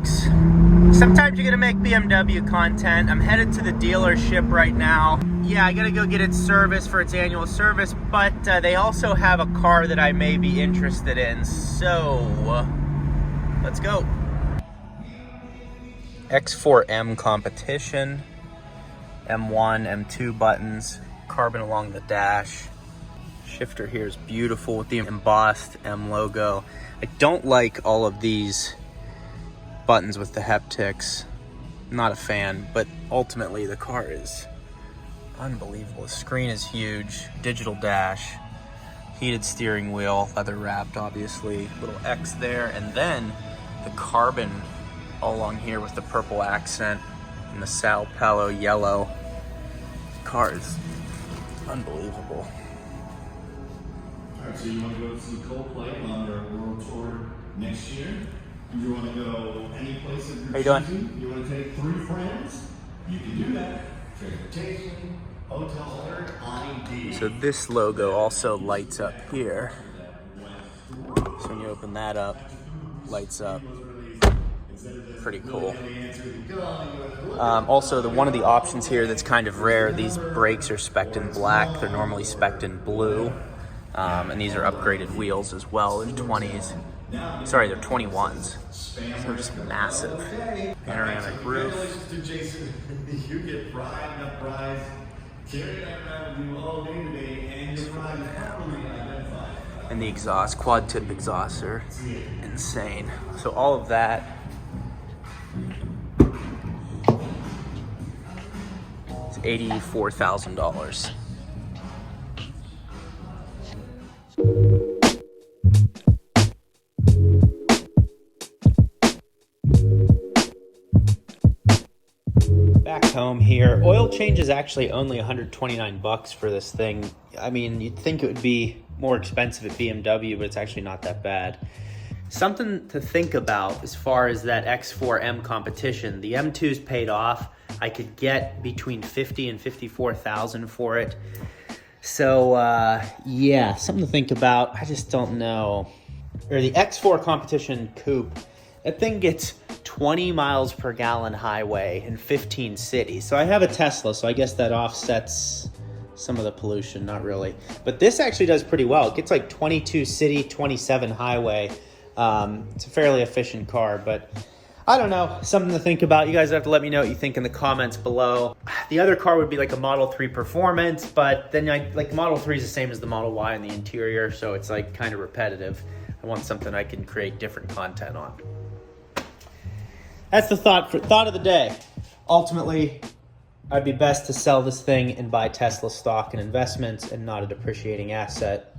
folks. Sometimes you're gonna make BMW content. I'm headed to the dealership right now. Yeah, I gotta go get it serviced for its annual service, but they also have a car that I may be interested in. So, let's go. X4M Competition, M1, M2 buttons, carbon along the dash. Shifter here is beautiful with the embossed M logo. I don't like all of these buttons with the haptics. Not a fan, but ultimately the car is unbelievable. The screen is huge, digital dash, heated steering wheel, leather wrapped obviously, little X there, and then the carbon all along here with the purple accent and the Sao Paulo yellow. The car is unbelievable. Alright, so you want to go see Coldplay on their world tour next year? You want to go any place of your choosing? You want to take 3 friends? You can do that. Transportation, hotel, ID. So this logo also lights up here. So when you open that up, lights up. Pretty cool. Also, one of the options here that's kind of rare, these brakes are spec'd in black. They're normally spec'd in blue. And these are upgraded wheels as well. They're 20s. Sorry, they're 21s. So they're just massive. Panoramic roof. Congratulations to Jason. You get pride, not prize. Carry that around with you all day today, and your pride is properly identified. And the exhaust, quad tip exhausts are insane. So all of that is $84,000. Back home here. Oil change is actually only 129 bucks for this thing. I mean, you'd think it would be more expensive at BMW, but it's actually not that bad. Something to think about as far as that X4M Competition. The M2's paid off. I could get between 50 and 54,000 for it. So yeah, something to think about. I just don't know. Or the X4 Competition Coupe. That thing gets 20 miles per gallon highway in 15 cities. So I have a Tesla, so I guess that offsets some of the pollution, not really. But this actually does pretty well. It gets like 22 city, 27 highway. It's a fairly efficient car, but I don't know, something to think about. You guys have to let me know what you think in the comments below. The other car would be like a Model 3 Performance, but then like the Model 3 is the same as the Model Y in the interior, so it's like kind of repetitive. I want something I can create different content on. That's the thought of the day. Ultimately, I'd be best to sell this thing and buy Tesla stock and investments and not a depreciating asset,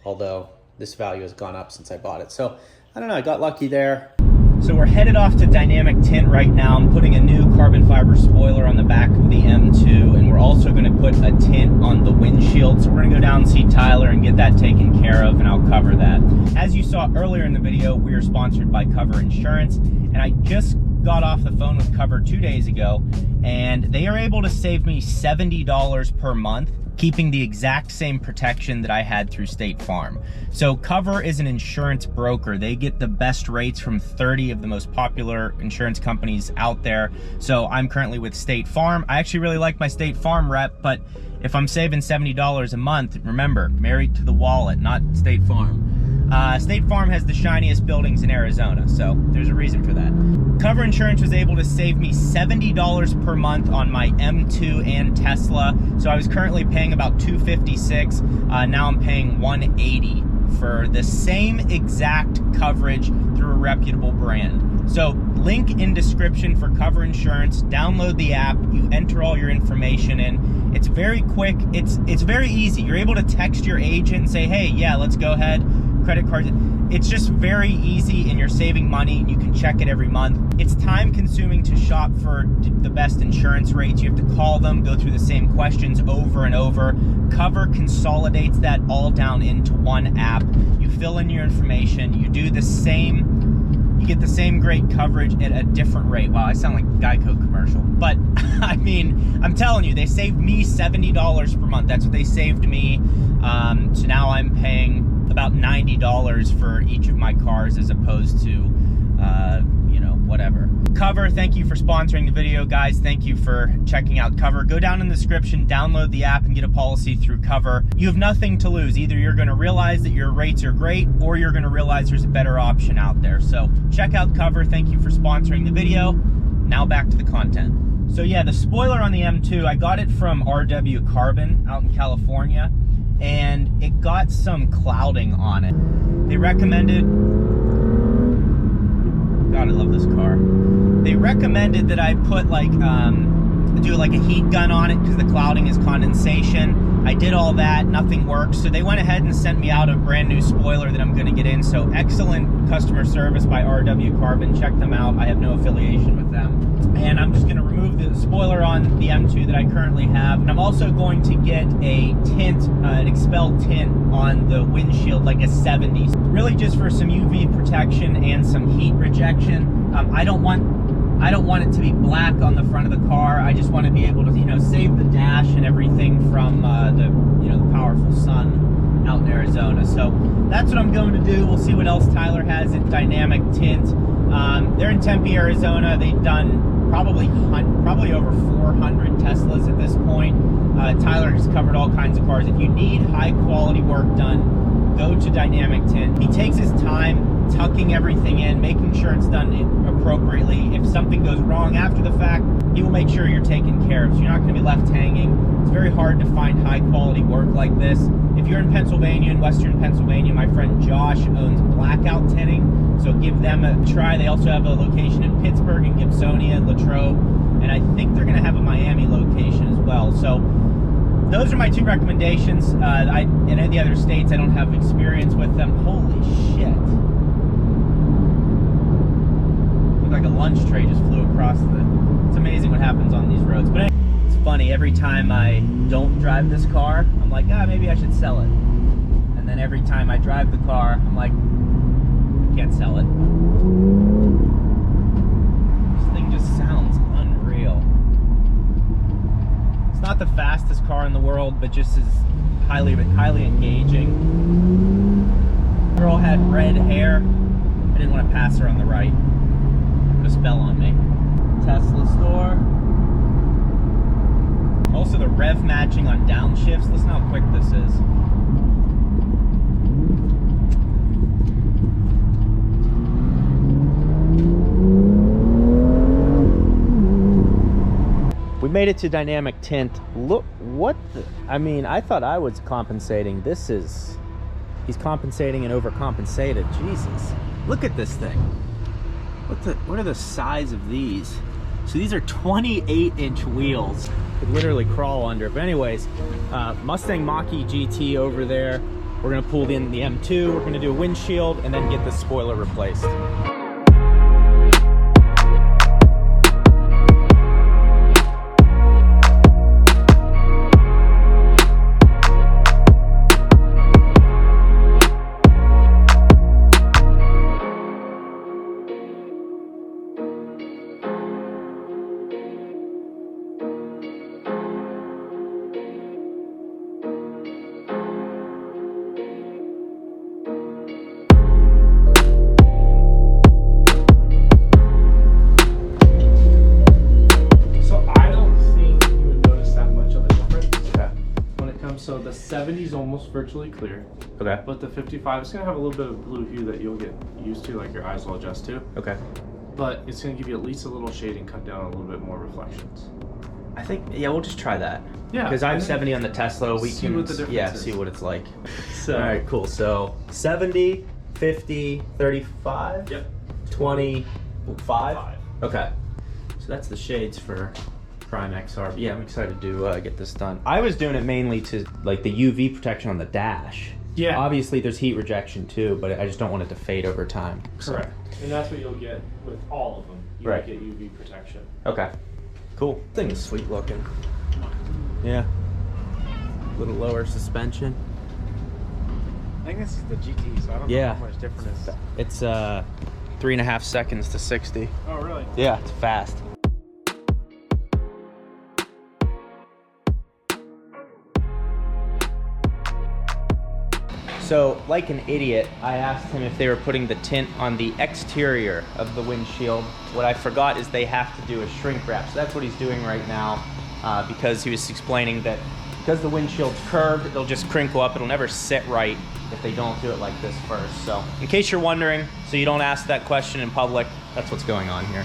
although this value has gone up since I bought it. So I don't know, I got lucky there. So we're headed off to Dynamic Tint right now. I'm putting a new carbon fiber spoiler on the back of the M2, and we're also going to put a tint on the windshield. So we're going to go down and see Tyler and get that taken care of, and I'll cover that. As you saw earlier in the video, we are sponsored by Cover Insurance, and I just got off the phone with Cover 2 days ago, and they are able to save me $70 per month, keeping the exact same protection that I had through State Farm. So Cover is an insurance broker. They get the best rates from 30 of the most popular insurance companies out there. So I'm currently with State Farm. I actually really like my State Farm rep, but if I'm saving $70 a month, remember, married to the wallet, not State Farm. State Farm has the shiniest buildings in Arizona, so there's a reason for that. Cover Insurance was able to save me $70 per month on my M2 and Tesla. So I was currently paying about $256. Now I'm paying $180 for the same exact coverage through a reputable brand. So link in description for Cover Insurance. Download the app. You enter all your information in. It's very quick. It's very easy. You're able to text your agent and say, hey, yeah, let's go ahead. Credit cards. It's just very easy, and you're saving money, and you can check it every month. It's time consuming to shop for the best insurance rates. You have to call them, go through the same questions over and over. Cover consolidates that all down into one app. You fill in your information, you do the same, you get the same great coverage at a different rate. Wow, I sound like a Geico commercial. But I mean, I'm telling you, they saved me $70 per month. That's what they saved me. So now I'm paying about $90 for each of my cars, as opposed to, you know, whatever. Cover, thank you for sponsoring the video, guys. Thank you for checking out Cover. Go down in the description, download the app, and get a policy through Cover. You have nothing to lose. Either you're going to realize that your rates are great, or you're going to realize there's a better option out there. So check out Cover. Thank you for sponsoring the video. Now back to the content. So yeah, the spoiler on the M2, I got it from RW Carbon out in California, and it got some clouding on it. They recommended, God, I love this car. They recommended that I put like, do like a heat gun on it because the clouding is condensation. I did all that, nothing works. So they went ahead and sent me out a brand new spoiler that I'm gonna get in. So excellent customer service by RW Carbon, check them out. I have no affiliation with them. And I'm just gonna remove the spoiler on the M2 that I currently have. And I'm also going to get a tint, an Expel tint on the windshield, like a 70. Really just for some UV protection and some heat rejection. I don't want it to be black on the front of the car. I just want to be able to, you know, save the dash and everything from the powerful sun out in Arizona. So that's what I'm going to do. We'll see what else Tyler has at Dynamic Tint. They're in Tempe, Arizona. They've done probably over 400 Teslas at this point. Tyler has covered all kinds of cars. If you need high quality work done, go to Dynamic Tint. He takes his time tucking everything in, making sure it's done appropriately. If something goes wrong after the fact, he will make sure you're taken care of. So you're not going to be left hanging. It's very hard to find high quality work like this. If you're in Pennsylvania, in Western Pennsylvania, my friend Josh owns Blackout Tinting, so give them a try. They also have a location in Pittsburgh and Gibsonia and Latrobe, and I think they're going to have a Miami location as well. So those are my two recommendations. In any of the other states, I don't have experience with them. Holy shit. Looked like a lunch tray just flew across it's amazing what happens on these roads. But it's funny, every time I don't drive this car, I'm like, maybe I should sell it. And then every time I drive the car, I'm like, I can't sell it. This thing just sounds unreal. It's not the fastest car in the world, but just as highly engaging. Girl had red hair. I didn't want to pass her on the right. Put a spell on me. Tesla store. Also the rev matching on downshifts. Listen how quick this is. We made it to Dynamic Tint. Look, what the, I mean, I thought I was compensating. He's compensating and overcompensated. Jesus. Look at this thing. What are the size of these? So these are 28-inch wheels. Could literally crawl under. But anyways, Mustang Mach-E GT over there. We're gonna pull in the M2. We're gonna do a windshield and then get the spoiler replaced. So the 70 is almost virtually clear. Okay. But the 55 is going to have a little bit of blue hue that you'll get used to, like your eyes will adjust to. Okay. But it's going to give you at least a little shade and cut down a little bit more reflections. I think, yeah, we'll just try that. Yeah. Because I have 70 on the Tesla. We see can what the difference is. see what it's like. So, all right, cool. So 70, 50, 35, yep. 25. Okay. So that's the shades for Prime XR. But yeah, I'm excited to get this done. I was doing it mainly to like the UV protection on the dash. Yeah. Obviously there's heat rejection too, but I just don't want it to fade over time. Correct. So. And that's what you'll get with all of them. You'll Right. get UV protection. Okay. Cool. Thing is sweet looking. Yeah. A little lower suspension. I think this is the GT, so I don't know how much different it is. It's 3.5 seconds to 60. Oh, really? Yeah, it's fast. So, like an idiot, I asked him if they were putting the tint on the exterior of the windshield. What I forgot is they have to do a shrink wrap. So that's what he's doing right now, because he was explaining that because the windshield's curved, it'll just crinkle up. It'll never sit right if they don't do it like this first. So, in case you're wondering, so you don't ask that question in public, that's what's going on here.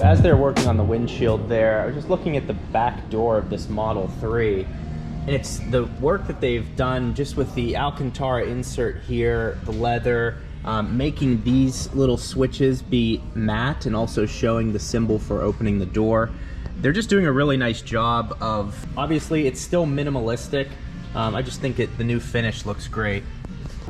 As they're working on the windshield there, I was just looking at the back door of this Model 3, and it's the work that they've done just with the Alcantara insert here, the leather, making these little switches be matte and also showing the symbol for opening the door. They're just doing a really nice job of, obviously it's still minimalistic, I just think the new finish looks great.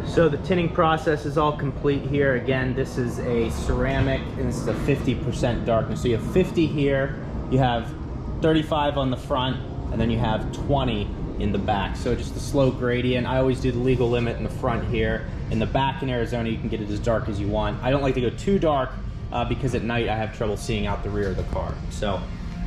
So the tinting process is all complete here. Again, this is a ceramic and this is a 50% darkness. So you have 50 here, you have 35 on the front, and then you have 20 in the back. So just a slow gradient. I always do the legal limit in the front here. In the back in Arizona, you can get it as dark as you want. I don't like to go too dark because at night I have trouble seeing out the rear of the car. So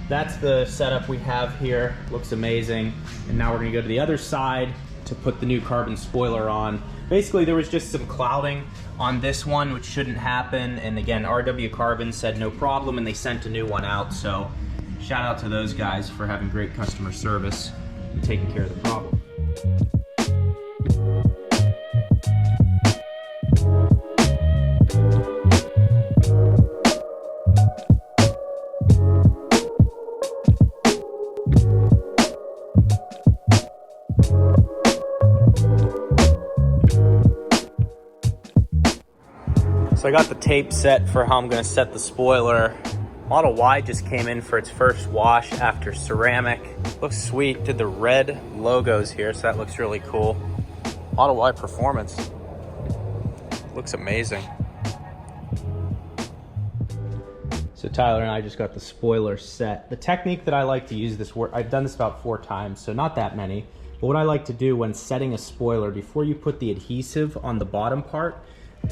that's the setup we have here. Looks amazing. And now we're gonna go to the other side to put the new carbon spoiler on. Basically, there was just some clouding on this one, which shouldn't happen. And again, RW Carbon said no problem, and they sent a new one out. So shout out to those guys for having great customer service and taking care of the problem. So I got the tape set for how I'm gonna set the spoiler. Model Y just came in for its first wash after ceramic. Looks sweet, did the red logos here, so that looks really cool. Model Y performance. Looks amazing. So Tyler and I just got the spoiler set. The technique that I like to use this, I've done this about 4 times, so not that many. But what I like to do when setting a spoiler, before you put the adhesive on the bottom part,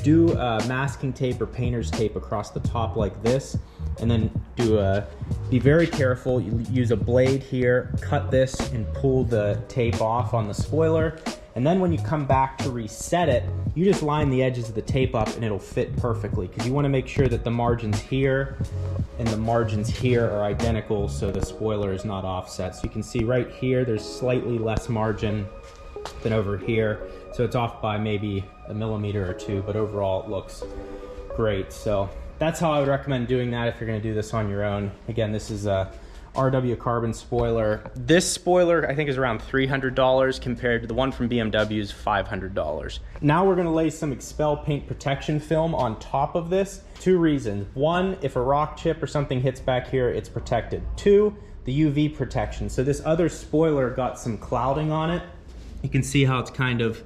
do masking tape or painter's tape across the top like this, and then be very careful. You use a blade here, cut this and pull the tape off on the spoiler, and then when you come back to reset it, you just line the edges of the tape up and it'll fit perfectly, because you want to make sure that the margins here and the margins here are identical so the spoiler is not offset. So you can see right here there's slightly less margin than over here, so it's off by maybe a millimeter or 2, but overall it looks great. So that's how I would recommend doing that if you're going to do this on your own. Again, this is a RW Carbon spoiler. This spoiler I think is around $300 compared to the one from BMW's $500. Now we're going to lay some Expel paint protection film on top of this. 2 reasons. 1, if a rock chip or something hits back here, it's protected. 2, the UV protection. So this other spoiler got some clouding on it. You can see how it's kind of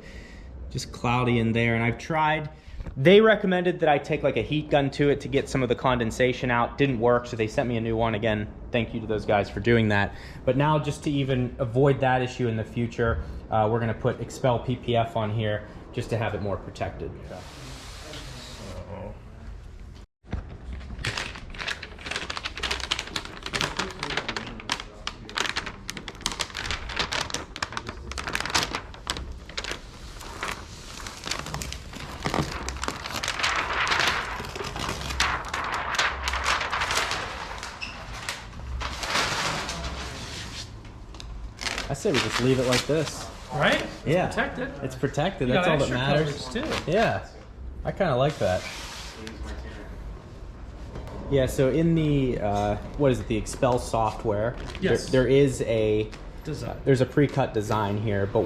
just cloudy in there, and I've tried. They recommended that I take like a heat gun to it to get some of the condensation out. Didn't work, so they sent me a new one. Again, thank you to those guys for doing that. But now, just to even avoid that issue in the future, we're gonna put Expel PPF on here just to have it more protected. I say we just leave it like this. Right? Yeah. It's protected. It's protected. You That's got all that extra matters. coverage, too. Yeah. I kind of like that. Yeah, so in the, what is it, the Expel software, Yes. there is a, Design. there's a pre-cut design here, but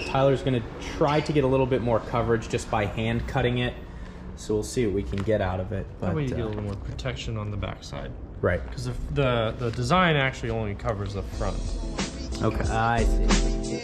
Tyler's gonna try to get a little bit more coverage just by hand cutting it. So we'll see what we can get out of it. But That way you get a little more protection on the backside. Right. Because the design actually only covers the front. Okay. I see.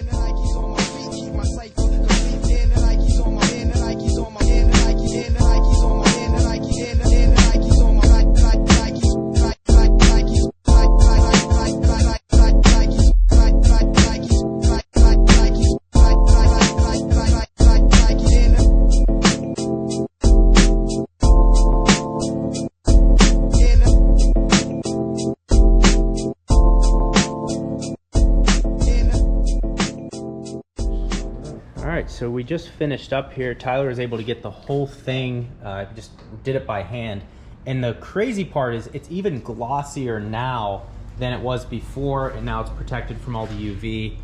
So we just finished up here. Tyler was able to get the whole thing, just did it by hand. And the crazy part is it's even glossier now than it was before, and now it's protected from all the UV.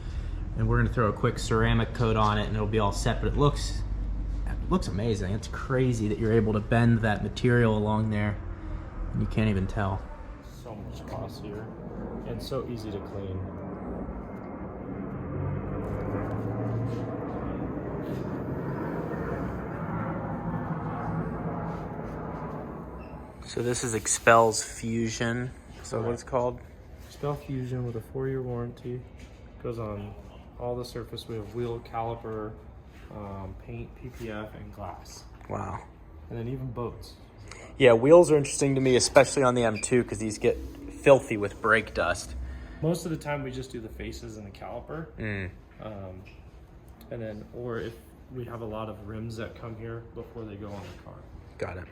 And we're gonna throw a quick ceramic coat on it and it'll be all set, but it looks amazing. It's crazy that you're able to bend that material along there and you can't even tell. So much glossier and so easy to clean. So this is Expel's Fusion. So what it's called? Expel Fusion with a 4-year warranty. Goes on all the surface. We have wheel, caliper, paint, PPF, and glass. Wow. And then even boats. Yeah, wheels are interesting to me, especially on the M2, because these get filthy with brake dust. Most of the time we just do the faces and the caliper. And then, or if we have a lot of rims that come here before they go on the car. Got it.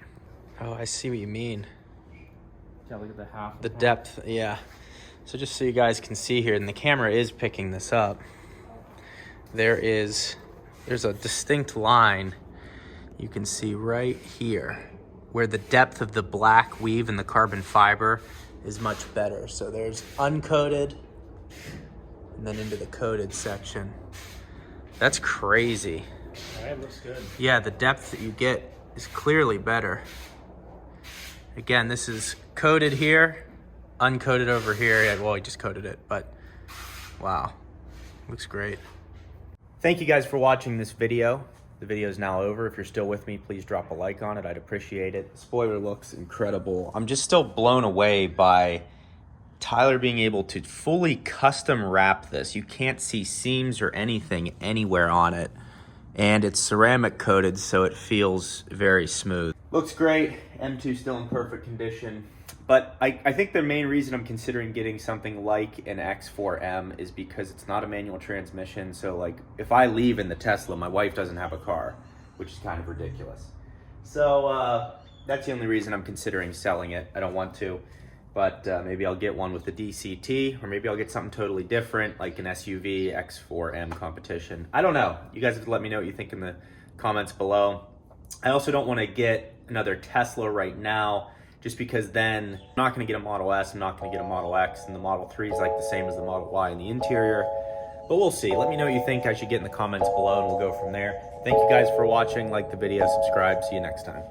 Oh, I see what you mean. Yeah, look at the half. The depth, yeah. So just so you guys can see here, and the camera is picking this up, there's a distinct line you can see right here where the depth of the black weave and the carbon fiber is much better. So there's uncoated and then into the coated section. That's crazy. All right, looks good. Yeah, the depth that you get is clearly better. Again, this is coated here, uncoated over here. Yeah, well, I just coated it, but wow, looks great. Thank you guys for watching this video. The video is now over. If you're still with me, please drop a like on it. I'd appreciate it. The spoiler looks incredible. I'm just still blown away by Tyler being able to fully custom wrap this. You can't see seams or anything anywhere on it. And it's ceramic coated, so it feels very smooth. Looks great. M2 still in perfect condition. But I think the main reason I'm considering getting something like an X4M is because it's not a manual transmission. So like if I leave in the Tesla, my wife doesn't have a car, which is kind of ridiculous. So that's the only reason I'm considering selling it. I don't want to, but maybe I'll get one with the DCT, or maybe I'll get something totally different like an SUV X4M Competition. I don't know. You guys have to let me know what you think in the comments below. I also don't want to get another Tesla right now, just because then I'm not going to get a Model S, I'm not going to get a Model X, and the Model 3 is like the same as the Model Y in the interior. But we'll see. Let me know what you think. I should get in the comments below and we'll go from there. Thank you guys for watching. Like the video, subscribe. See you next time.